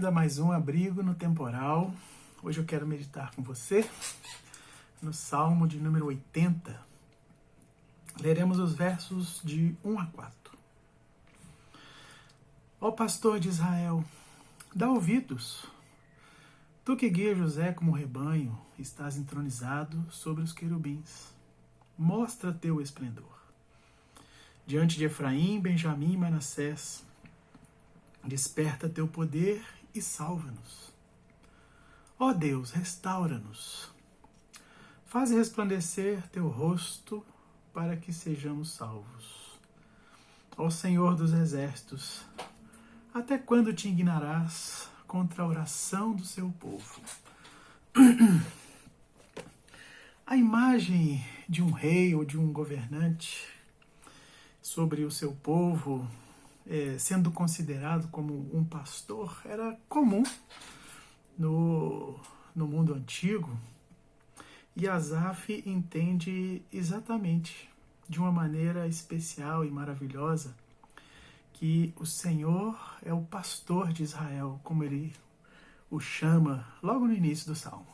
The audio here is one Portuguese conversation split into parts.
bem-vindo a mais um Abrigo no Temporal. Hoje eu quero meditar com você no Salmo de número 80. Leremos os versos de 1 a 4. Ó pastor de Israel, dá ouvidos. Tu que guia José como rebanho, estás entronizado sobre os querubins. Mostra teu esplendor. Diante de Efraim, Benjamim e Manassés, desperta teu poder e salva-nos. Ó Deus, restaura-nos. Faze resplandecer teu rosto para que sejamos salvos. Ó Senhor dos exércitos, até quando te indignarás contra a oração do seu povo? A imagem de um rei ou de um governante sobre o seu povo, sendo considerado como um pastor, era comum no mundo antigo, e Asaf entende exatamente, de uma maneira especial e maravilhosa, que o Senhor é o pastor de Israel, como ele o chama logo no início do Salmo.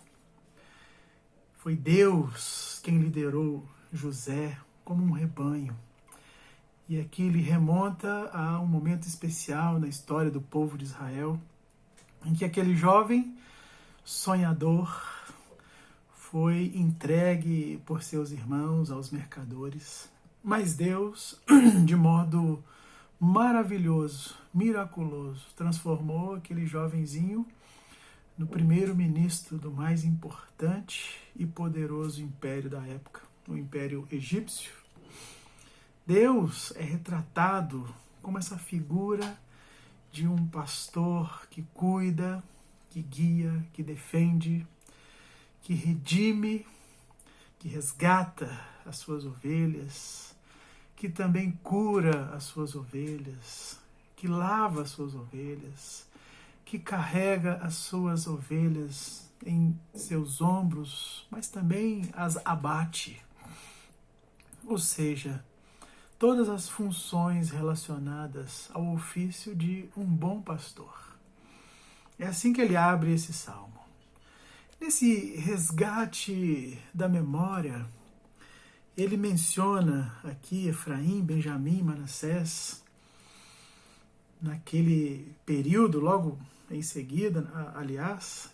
Foi Deus quem liderou José como um rebanho. E aqui ele remonta a um momento especial na história do povo de Israel, em que aquele jovem sonhador foi entregue por seus irmãos aos mercadores. Mas Deus, de modo maravilhoso, miraculoso, transformou aquele jovenzinho no primeiro-ministro do mais importante e poderoso império da época, o Império Egípcio. Deus é retratado como essa figura de um pastor que cuida, que guia, que defende, que redime, que resgata as suas ovelhas, que também cura as suas ovelhas, que lava as suas ovelhas, que carrega as suas ovelhas em seus ombros, mas também as abate. Ou seja, todas as funções relacionadas ao ofício de um bom pastor. É assim que ele abre esse salmo. Nesse resgate da memória, ele menciona aqui Efraim, Benjamim, Manassés. Naquele período, logo em seguida, aliás,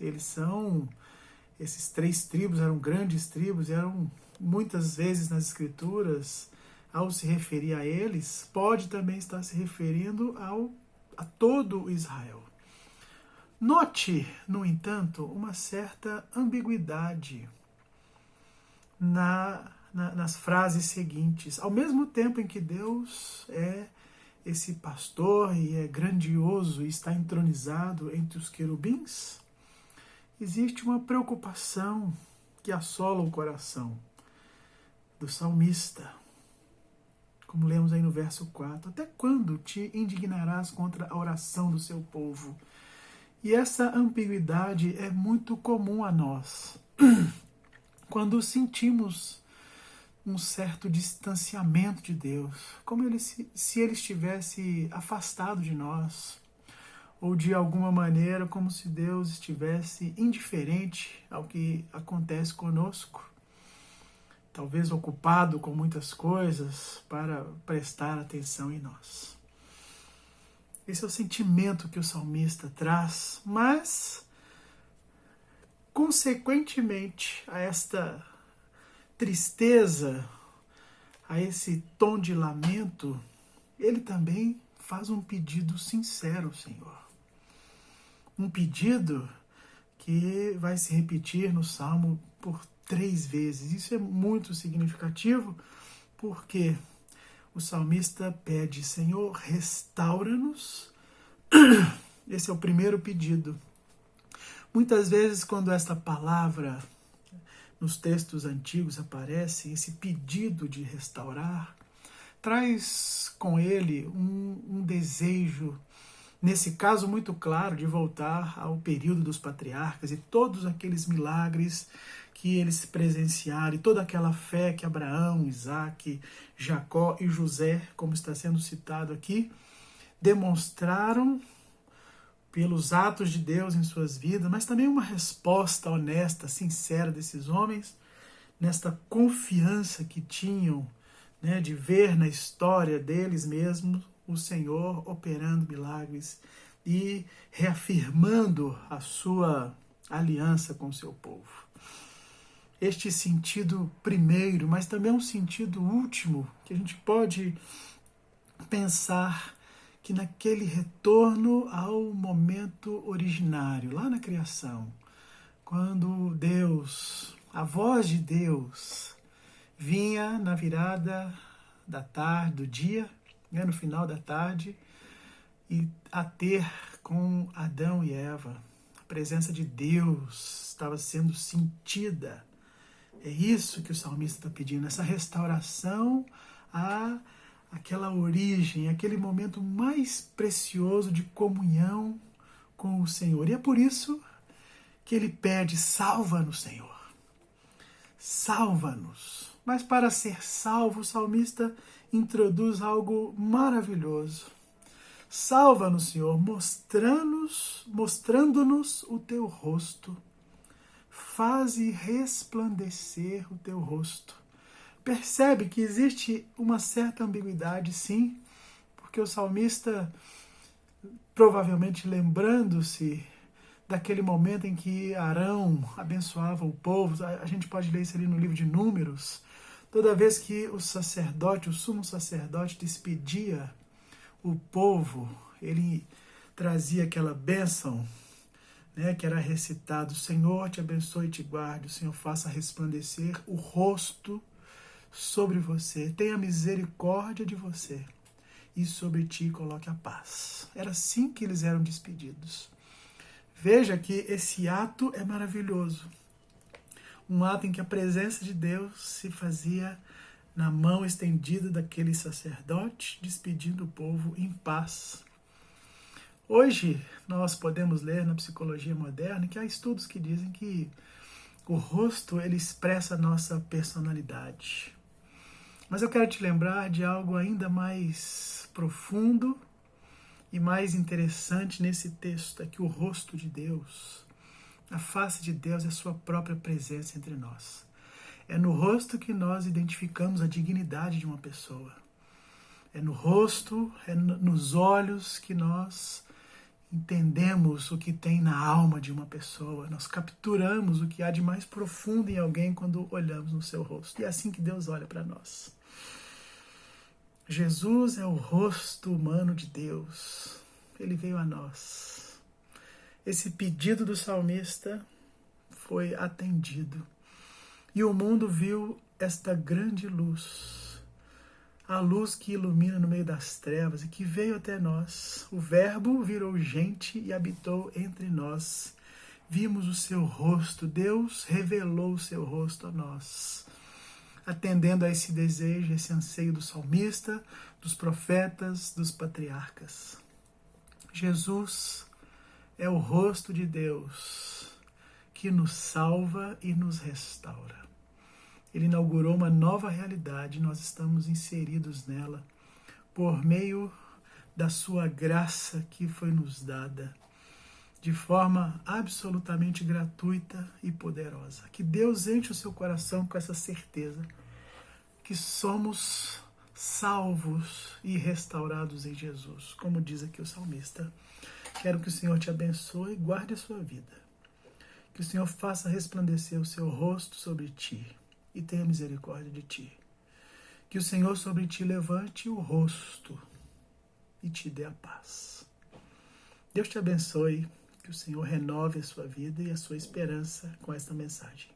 esses três tribos eram grandes tribos, eram muitas vezes nas escrituras, ao se referir a eles, pode também estar se referindo a todo Israel. Note, no entanto, uma certa ambiguidade nas frases seguintes. Ao mesmo tempo em que Deus é esse pastor e é grandioso e está entronizado entre os querubins, existe uma preocupação que assola o coração do salmista. Como lemos aí no verso 4, até quando te indignarás contra a oração do seu povo? E essa ambiguidade é muito comum a nós. Quando sentimos um certo distanciamento de Deus, como se ele estivesse afastado de nós, ou de alguma maneira como se Deus estivesse indiferente ao que acontece conosco, talvez ocupado com muitas coisas para prestar atenção em nós. Esse é o sentimento que o salmista traz, mas, consequentemente a esta tristeza, a esse tom de lamento, ele também faz um pedido sincero ao Senhor. Um pedido que vai se repetir no Salmo por 3 vezes. Isso é muito significativo, porque o salmista pede: Senhor, restaura-nos. Esse é o primeiro pedido. Muitas vezes, quando esta palavra nos textos antigos aparece, esse pedido de restaurar, traz com ele um desejo, nesse caso muito claro, de voltar ao período dos patriarcas e todos aqueles milagres que eles presenciaram, e toda aquela fé que Abraão, Isaac, Jacó e José, como está sendo citado aqui, demonstraram pelos atos de Deus em suas vidas, mas também uma resposta honesta, sincera desses homens, nesta confiança que tinham, né, de ver na história deles mesmos o Senhor operando milagres e reafirmando a sua aliança com o seu povo. Este sentido primeiro, mas também um sentido último, que a gente pode pensar que naquele retorno ao momento originário, lá na criação, quando Deus, a voz de Deus, vinha na virada da tarde, do dia, né, no final da tarde, e a ter com Adão e Eva. A presença de Deus estava sendo sentida. É isso que o salmista está pedindo, essa restauração àquela origem, aquele momento mais precioso de comunhão com o Senhor. E é por isso que ele pede: salva-nos, Senhor. Salva-nos. Mas para ser salvo, o salmista introduz algo maravilhoso. Salva-nos, Senhor, mostrando-nos o teu rosto. Faze resplandecer o teu rosto. Percebe que existe uma certa ambiguidade, sim, porque o salmista, provavelmente lembrando-se daquele momento em que Arão abençoava o povo, a gente pode ler isso ali no livro de Números, toda vez que o sacerdote, o sumo sacerdote, despedia o povo, ele trazia aquela bênção, né, que era recitado: o Senhor te abençoe e te guarde, o Senhor faça resplandecer o rosto sobre você, tenha misericórdia de você e sobre ti coloque a paz. Era assim que eles eram despedidos. Veja que esse ato é maravilhoso. Um ato em que a presença de Deus se fazia na mão estendida daquele sacerdote, despedindo o povo em paz. Hoje nós podemos ler na psicologia moderna que há estudos que dizem que o rosto ele expressa a nossa personalidade. Mas eu quero te lembrar de algo ainda mais profundo e mais interessante nesse texto, é que o rosto de Deus, a face de Deus é a sua própria presença entre nós. É no rosto que nós identificamos a dignidade de uma pessoa. É no rosto, é nos olhos que nós entendemos o que tem na alma de uma pessoa. Nós capturamos o que há de mais profundo em alguém quando olhamos no seu rosto. E é assim que Deus olha para nós. Jesus é o rosto humano de Deus. Ele veio a nós. Esse pedido do salmista foi atendido. E o mundo viu esta grande luz, a luz que ilumina no meio das trevas e que veio até nós. O Verbo virou gente e habitou entre nós. Vimos o seu rosto, Deus revelou o seu rosto a nós. Atendendo a esse desejo, esse anseio do salmista, dos profetas, dos patriarcas. Jesus é o rosto de Deus que nos salva e nos restaura. Ele inaugurou uma nova realidade, nós estamos inseridos nela por meio da sua graça que foi nos dada de forma absolutamente gratuita e poderosa. Que Deus enche o seu coração com essa certeza que somos salvos e restaurados em Jesus. Como diz aqui o salmista, quero que o Senhor te abençoe e guarde a sua vida. Que o Senhor faça resplandecer o seu rosto sobre ti e tenha misericórdia de ti. Que o Senhor sobre ti levante o rosto e te dê a paz. Deus te abençoe, que o Senhor renove a sua vida e a sua esperança com esta mensagem.